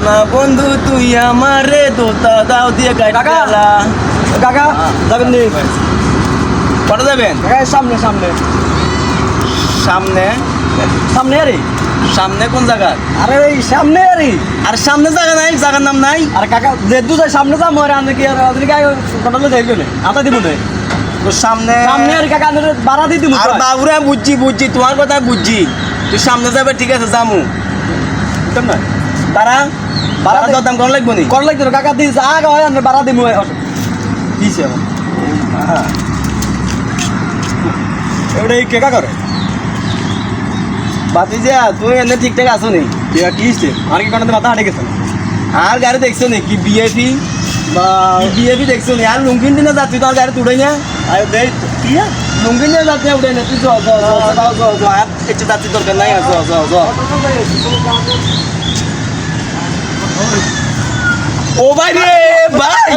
না বন্ধু তুই আমারে দোতা দাও দিয়ে কাকা কাকা যাবেন নি কটা যাবেন কাকা সামনে সামনে সামনে সামনে আরে সামনে কোন জায়গা আরে এই সামনে আরে আর সামনে জায়গা নাই জায়গার নাম নাই আর কাকা যেহেতু যাই সামনে যাবো আর আমি কি আর আপনি কাকা কটালে যাইবেন আতা দিব না তো সামনে সামনে আর কাকা আপনার বাড়া দিয়ে দিব আর বাবুরা বুঝছি তোমার কথা বুঝছি তুই সামনে যাবে ঠিক আছে যামু বুঝতাম না বাড়া বাড়া বাড়া দরদাম করা লাগবো নি কর লাগতো কাকা দিস আগা হয় আপনার বাড়া দিব দিছে আমার এবারে এই কেকা করে বাতি যা তুই এনে ঠিকঠাক আছো নি কি হচ্ছে আর কি কারণে মাথা হাঁটে গেছে আর গাড়ি দেখছো নি কি বিএপি বা বিএপি দেখছো নি আর লুঙ্গিন দিনে যাচ্ছি তোর গাড়ি তুড়াই না আরে দেই কি লুঙ্গিন দিনে যাচ্ছি উঠে না তুই আর একটু যাচ্ছি দরকার নাই ও ভাই রে ভাই